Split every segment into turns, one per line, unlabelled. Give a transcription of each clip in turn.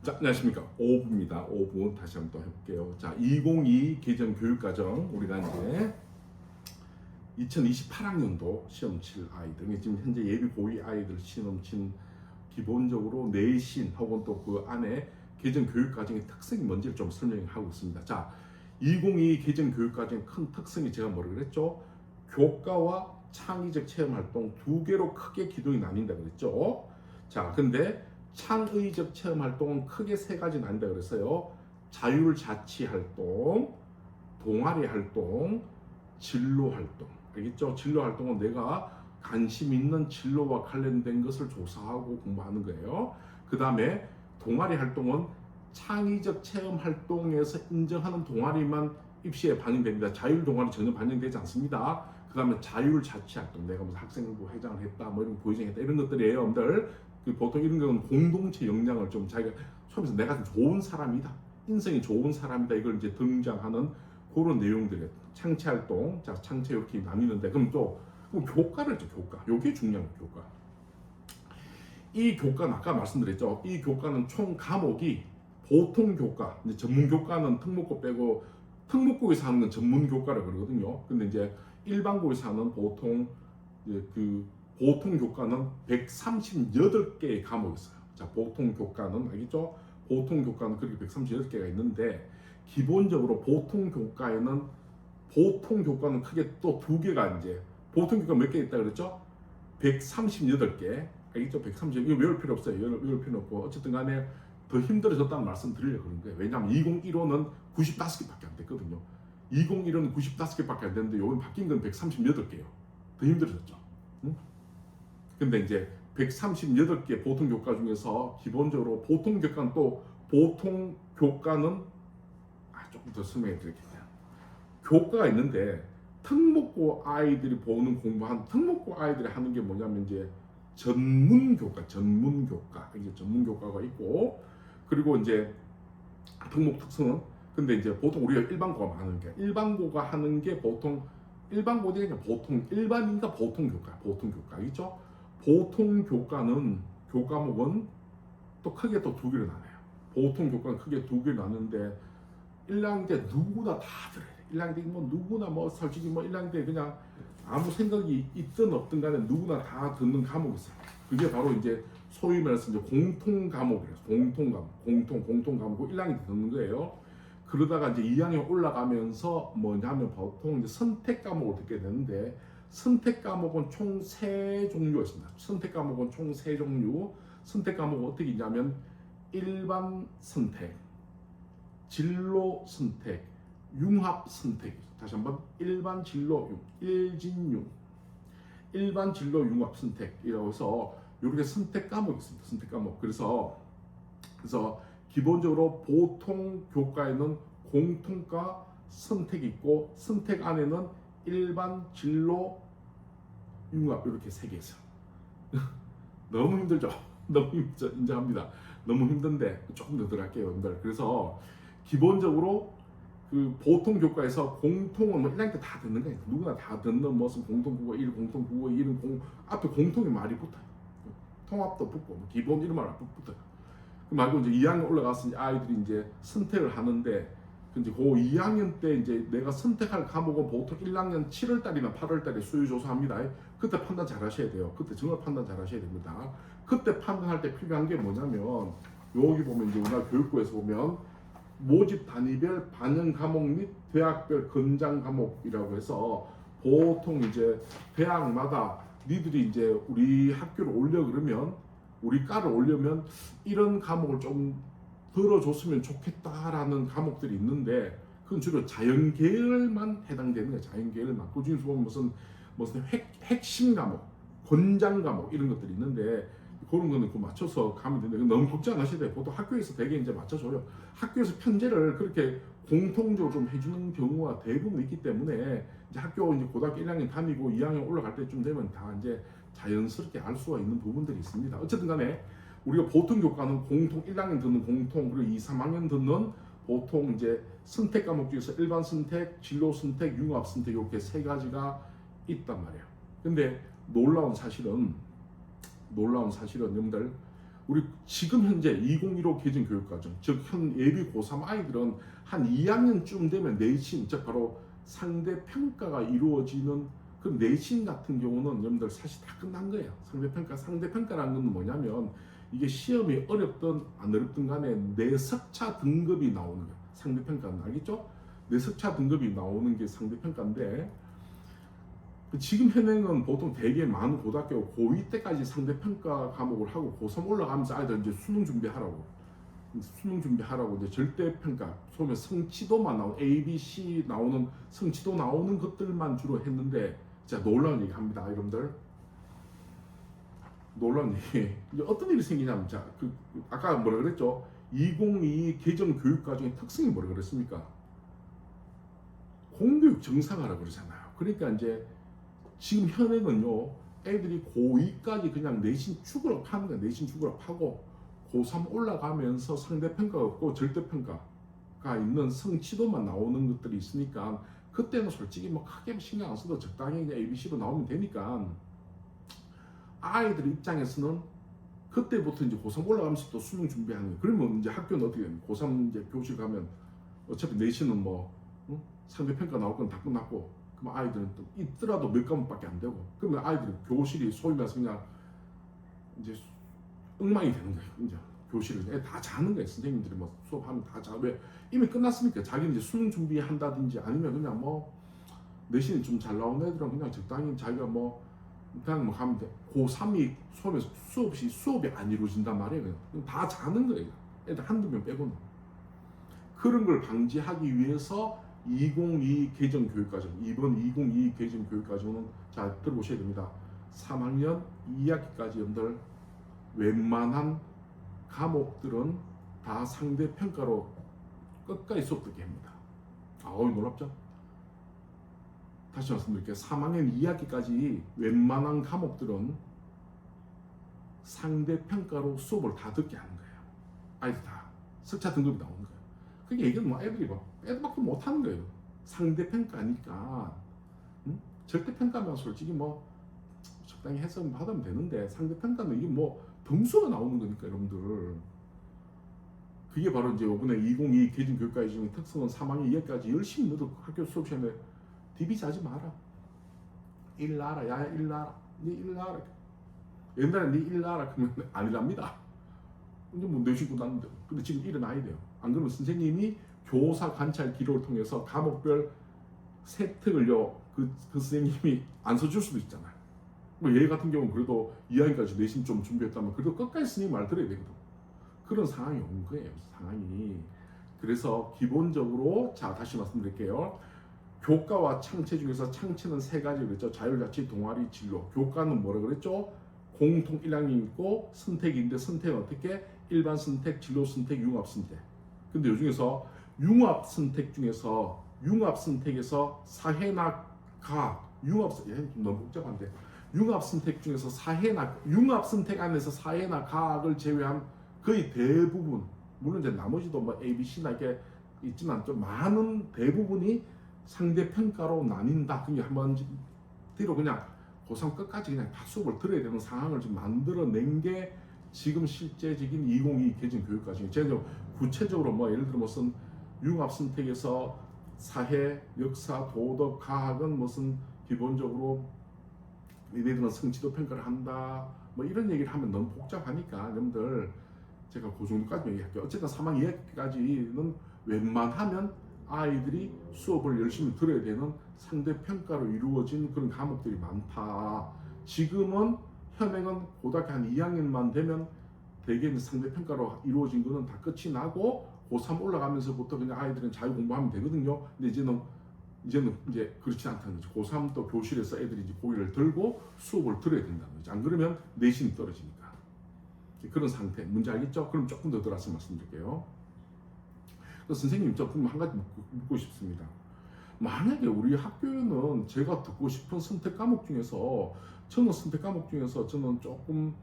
자, 안녕하십니까. 5부입니다. 5부 다시 한번 또 해볼게요. 자, 2022 개정 교육과정 우리가 이제 2028학년도 시험 칠 아이들, 지금 현재 예비 고위 아이들 시험 친 기본적으로 내신 혹은 또 그 안에 개정 교육과정의 특성이 뭔지를 좀 설명하고 있습니다. 자, 2022 개정 교육과정의 큰 특성이 제가 뭐라 그랬죠? 교과와 창의적 체험활동 두 개로 크게 기동이 나뉜다 그랬죠. 자, 근데 창의적 체험 활동은 크게 세 가지 나뉜다 그랬어요. 자율자치 활동, 동아리 활동, 진로 활동. 알겠죠? 진로 활동은 내가 관심 있는 진로와 관련된 것을 조사하고 공부하는 거예요. 그 다음에 동아리 활동은 창의적 체험 활동에서 인정하는 동아리만 입시에 반영됩니다. 자율 동아리 전혀 반영되지 않습니다. 그 다음에 자율자치 활동, 내가 무슨 학생부 회장을 했다, 뭐 이런 보위생했다 이런 것들이에요, 여러분들. 보통 이런 경우는 공동체 역량을 좀 자기가 처음에서 내가 좀 좋은 사람이다, 인성이 좋은 사람이다, 이걸 이제 등장하는 그런 내용들이에요. 창체 활동, 자 창체 이렇게 나뉘는데 그럼 또 교과를 죠 교과. 요게 중요한 교과. 이 교과는 아까 말씀드렸죠. 이 교과는 총 과목이 보통 교과, 이제 전문 교과는 특목고 빼고 특목고에서 하는 건 전문 교과라고 그러거든요. 근데 이제 일반고에서 하는 보통 그 보통 교과는 138개의 과목이 있어요. 자, 보통 교과는 알겠죠? 보통 교과는 그렇게 138개가 있는데 기본적으로 보통 교과는 크게 또 두 개가 이제 보통 교과 몇 개 있다 그랬죠? 138개. 알겠죠? 130. 이거 외울 필요 없어요. 외울 필요 없고 어쨌든 간에 더 힘들어졌다는 말씀 드리려고 그런 거예요. 왜냐하면 2015는 95개밖에 안 됐거든요. 2015는 95개밖에 안 됐는데 요번 바뀐 건 138개예요. 더 힘들어졌죠. 응? 근데 이제 138개 보통 교과 중에서 기본적으로 보통 교과는 또 보통 교과는 조금 더 설명해 드리겠네요. 교과가 있는데 특목고 아이들이 보는 공부한 특목고 아이들이 하는 게 뭐냐면 이제 전문 교과 이제 전문 교과가 있고 그리고 이제 특목 특성은 근데 이제 보통 우리가 일반고가 하는 게 일반고가 하는 게 보통 일반고가 그냥 보통 일반인가 보통 교과 있죠? 보통 교과는 교과목은 또 크게 또 두 개로 나눠요. 보통 교과는 크게 두 개로 나누는데 1학년 때 누구나 다 들어요. 1학년 때 뭐 누구나 뭐 솔직히 뭐 1학년 때 그냥 아무 생각이 있든 없든 간에 누구나 다 듣는 과목이 있어요. 그게 바로 이제 소위 말해서 이제 공통 과목이래요. 공통 과목 1학년 때 듣는 거예요. 그러다가 이제 2학년 올라가면서 뭐냐면 보통 이제 선택 과목을 듣게 되는데 선택 과목은 총 3종류가 있습니다. 선택 과목은 총 3종류. 선택 과목은 어떻게 있냐면 일반 선택, 진로 선택, 융합 선택. 다시 한번 일반 진로 일진융, 일반 진로 융합 선택이라고 해서 이렇게 선택 과목이 있습니다. 선택 과목. 그래서 기본적으로 보통 교과에는 공통과 선택이 있고 선택 안에는 일반 진로 융합 이렇게 3개 있어요. 너무 힘들죠? 너무 힘들죠? 인정합니다. 너무 힘든데 조금 더 들어갈게요, 여러분들. 그래서 기본적으로 그 보통 교과에서 공통은 뭐 1학년 때 다 듣는 거예요. 누구나 다 듣는 무슨 공통국어 1, 공통국어 2은 앞에 공통이 말이 붙어요. 통합도 붙고 뭐 기본 이런 말 붙어요. 그 말고 이제 2학년 올라가서 아이들이 이제 선택을 하는데 이제 그 2학년 때 이제 내가 선택할 과목은 보통 1학년 7월 달이나 8월 달에 수요 조사합니다. 그때 판단 잘 하셔야 돼요. 그때 정말 판단 잘 하셔야 됩니다. 그때 판단할 때 필요한 게 뭐냐면 여기 보면 이제 우리나라 교육부에서 보면 모집 단위별 반영 과목 및 대학별 권장 과목이라고 해서 보통 이제 대학마다 니들이 이제 우리 학교를 올려 그러면 우리 과를 올려면 이런 과목을 좀 들어줬으면 좋겠다라는 과목들이 있는데 그건 주로 자연계열만 해당되는 거예요. 자연계열만. 그 중에서 보면 무슨 핵심 과목, 권장 과목 이런 것들이 있는데 그런 거는 그 맞춰서 가면 되는데 너무 걱정 안 하셔야 돼요. 보통 학교에서 되게 이제 맞춰줘요. 학교에서 편제를 그렇게 공통적으로 좀 해주는 경우가 대부분 있기 때문에 이제 학교 이제 고등학교 1학년 다니고 2학년 올라갈 때쯤 되면 다 이제 자연스럽게 알 수가 있는 부분들이 있습니다. 어쨌든 간에 우리가 보통 교과는 공통 1학년 듣는 공통 그리고 2, 3학년 듣는 보통 이제 선택 과목 중에서 일반 선택, 진로 선택, 융합 선택 이렇게 3가지가 있단 말이에요. 근데 놀라운 사실은 여러분들 우리 지금 현재 2015 개정 교육과정, 즉 현 예비 고3 아이들은 한 2학년쯤 되면 내신, 즉 바로 상대 평가가 이루어지는 그 내신 같은 경우는 여러분들 사실 다 끝난 거예요. 상대 평가라는 건 뭐냐면 이게 시험이 어렵든 안 어렵든 간에 내석차 등급이 나오는 거예요. 상대 평가는 알겠죠? 내석차 등급이 나오는 게 상대 평가인데, 지금 현행은 보통 대개 많은 고등학교 고2 때까지 상대평가 과목을 하고 고3 올라가면서 아이들 이제 수능 준비하라고 이제 절대평가, 소위 성취도만 나오는 A, B, C 나오는 성취도 나오는 것들만 주로 했는데, 진짜 놀라운 얘기 합니다, 여러분들. 놀라운 얘기. 이제 어떤 일이 생기냐면, 자, 아까 뭐라 그랬죠? 2022 개정 교육과정의 특성이 뭐라 그랬습니까? 공교육 정상화라 그러잖아요. 그러니까 이제 지금 현행은요, 애들이 고2까지 그냥 내신 축으로 파는 거야. 내신 축으로 파고 고3 올라가면서 상대평가가 없고 절대평가가 있는 성취도만 나오는 것들이 있으니까, 그때는 솔직히 뭐 크게 신경 안 써도 적당히 그냥 ABC로 나오면 되니까, 아이들 입장에서는 그때부터 이제 고3 올라가면서 또 수능 준비하는 거예요. 그러면 이제 학교는 어떻게 되냐? 고3 이제 교실 가면 어차피 내신은 뭐 상대평가 나올 건 다 끝났고, 그럼 아이들은 또 있더라도 몇 과목밖에 안 되고, 그러면 아이들은 교실이 소위 말해서 그냥 이제 엉망이 되는 거예요. 이제 교실을 다 자는 거예요. 선생님들이 뭐 수업하면 다 자. 왜? 이미 끝났으니까. 자기는 이제 수능 준비한다든지 아니면 그냥 뭐 내신이 좀 잘 나오는 애들은 그냥 적당히 자기가 뭐 그냥 뭐 하면 돼. 고3이 수업이 안 이루어진단 말이에요. 그냥 다 자는 거예요. 애들 한두 명 빼고는. 그런 걸 방지하기 위해서 2022 개정 교육과정, 이번 2022 개정 교육과정은 잘 들어보셔야 됩니다. 3학년 2학기까지 여러분들 웬만한 과목들은 다 상대평가로 끝까지 수업 듣게 합니다. 놀랍죠? 다시 말씀드릴게요. 3학년 2학기까지 웬만한 과목들은 상대평가로 수업을 다 듣게 하는 거예요. 아이들 다 석차 등급이 나오는 거예요. 그게 이게 뭐 애들밖에 못하는 거예요. 상대평가니까. 절대평가면 솔직히 뭐 적당히 해서 받으면 되는데, 상대평가는 이게 뭐 등수가 나오는 거니까 여러분들. 그게 바로 이제 이번에 2022 개정 교육과정의 특성은 3학년 2학기까지 열심히 너도 학교 수업 시간에 디비지 마라. 일 나라, 야야 일 나라, 니 일 나라. 옛날에 니 일 나라 그러면 아니랍니다. 이제 뭐 내쉬고 났는데, 근데 지금 일어나야 돼요. 안 그러면 선생님이 교사 관찰 기록을 통해서 과목별 세특을요, 그 선생님이 안 써줄 수도 있잖아요. 뭐 얘 같은 경우는 그래도 2학기까지 내신 좀 준비했다면 그래도 끝까지 선생님 말 들어야 되거든. 그런 상황이 온 거예요, 상황이. 그래서 기본적으로, 자, 다시 말씀드릴게요. 교과와 창체 중에서 창체는 세 가지 그랬죠. 자율자치, 동아리, 진로. 교과는 뭐라 그랬죠? 공통 1학년 있고 선택인데, 선택은 어떻게? 일반 선택, 진로 선택, 융합 선택. 근데 이 중에서 융합 선택에서 사회나 과학, 너무 복잡한데, 융합 선택 중에서 융합 선택 안에서 사회나 과학을 제외한 거의 대부분, 물론 이제 나머지도 뭐 A, B, C나 이렇게 있지만 좀 많은 대부분이 상대평가로 나뉜다. 그게 한번 뒤로 그냥 고3 끝까지 그냥 다 수업을 들어야 되는 상황을 좀 만들어낸 게 지금 실제적인 2022 개정 교육과정이에요. 제가 구체적으로 뭐 예를 들어 무슨 융합 선택에서 사회, 역사, 도덕, 과학은 무슨 기본적으로 얘네들은 성취도 평가를 한다. 뭐 이런 얘기를 하면 너무 복잡하니까 여러분들 제가 그 정도까지 얘기할게요. 어쨌든 3학년 2학기까지는 웬만하면 아이들이 수업을 열심히 들어야 되는 상대평가로 이루어진 그런 과목들이 많다. 지금은 현행은 고등학교 한 2학년만 되면 대개 상대평가로 이루어진 거는 다 끝이 나고 고3 올라가면서부터 그냥 아이들은 자유 공부하면 되거든요. 근데 이제는 이제 그렇지 않다는 거죠. 고3 또 교실에서 애들이 이제 고기를 들고 수업을 들어야 된다는 거죠. 안 그러면 내신이 떨어지니까. 그런 상태. 문제 알겠죠? 그럼 조금 더 들어서 말씀드릴게요. 선생님, 저 그럼 한 가지 묻고 싶습니다. 만약에 우리 학교에는 제가 듣고 싶은 선택 과목 중에서, 저는 선택 과목 중에서 저는 조금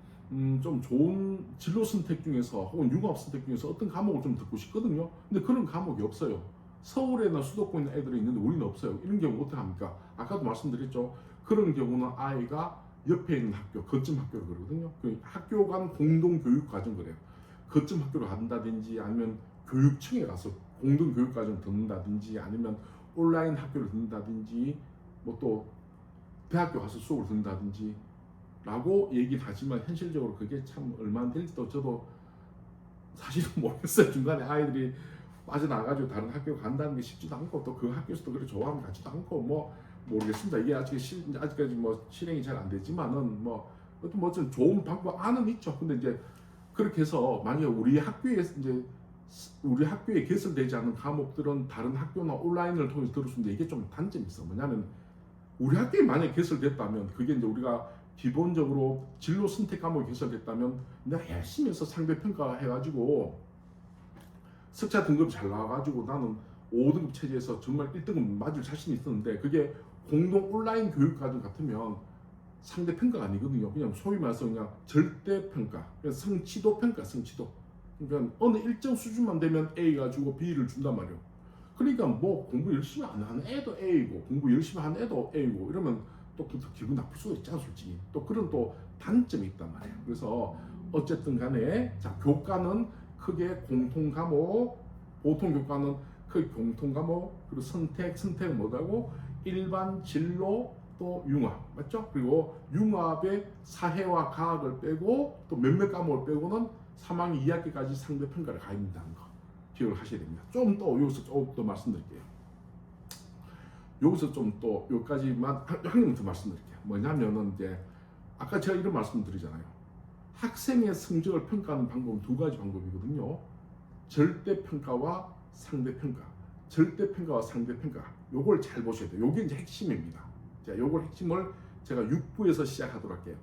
좀 좋은 진로 선택 중에서 혹은 융합 선택 중에서 어떤 과목을 좀 듣고 싶거든요. 근데 그런 과목이 없어요. 서울에나 수도권에 애들이 있는데 우리는 없어요. 이런 경우 어떻게 합니까? 아까도 말씀드렸죠. 그런 경우는 아이가 옆에 있는 학교, 거점 학교를 그러거든요. 그 학교 간 공동 교육 과정 그래요. 거점 학교를 간다든지 아니면 교육청에 가서 공동 교육 과정 듣는다든지 아니면 온라인 학교를 듣는다든지 뭐 또 대학교 가서 수업을 듣는다든지 라고 얘기를 하지만 현실적으로 그게 참 얼마나 될지도 저도 사실은 모르겠어요. 중간에 아이들이 빠져나가지고 다른 학교 간다는 게 쉽지도 않고 또 그 학교에서도 그렇게 좋아하면 가지도 않고 뭐 모르겠습니다. 이게 아직까지 뭐 실행이 잘 안 되지만은 뭐 어떤 좀 좋은 방법 안은 있죠. 근데 이제 그렇게 해서 만약에 우리 학교에 개설되지 않은 과목들은 다른 학교나 온라인을 통해서 들을 수 있는데 이게 좀 단점이 있어. 뭐냐면 우리 학교에 만약에 개설됐다면 그게 이제 우리가 기본적으로 진로 선택 과목이 개설됐다면 내가 열심히 해서 상대 평가해가지고 석차 등급이 잘 나와가지고 나는 5등급 체제에서 정말 1등급 맞을 자신이 있었는데 그게 공동 온라인 교육 과정 같으면 상대 평가가 아니거든요. 그냥 소위 말해서 그냥 절대 평가, 성취도 평가, 성취도. 그러니까 어느 일정 수준만 되면 A가 주고 B를 준단 말이에요. 그러니까 뭐 공부 열심히 안 하는 애도 A고 공부 열심히 하는 애도 A고 이러면 또 기분 나쁠 수도 있잖아 솔직히. 또 그런 또 단점이 있단 말이에요. 그래서 어쨌든 간에 자 교과는 크게 공통 과목, 보통 교과는 크게 공통 과목, 그리고 선택은 뭐라고? 일반 진로 또 융합 맞죠? 그리고 융합의 사회와 과학을 빼고 또 몇몇 과목을 빼고는 3학년 2학기까지 상대 평가를 가입한다는 거 기억을 하셔야 됩니다. 좀 더 여기서 조금 더 말씀드릴게요. 여기서 좀 또 여기까지만 한 개만 더 말씀드릴게요. 뭐냐면은 이제 아까 제가 이런 말씀드리잖아요. 학생의 성적을 평가하는 방법은 두 가지 방법이거든요. 절대평가와 상대평가. 절대평가와 상대평가. 요걸 잘 보셔야 돼요. 요게 이제 핵심입니다. 자, 요걸 핵심을 제가 6부에서 시작하도록 할게요.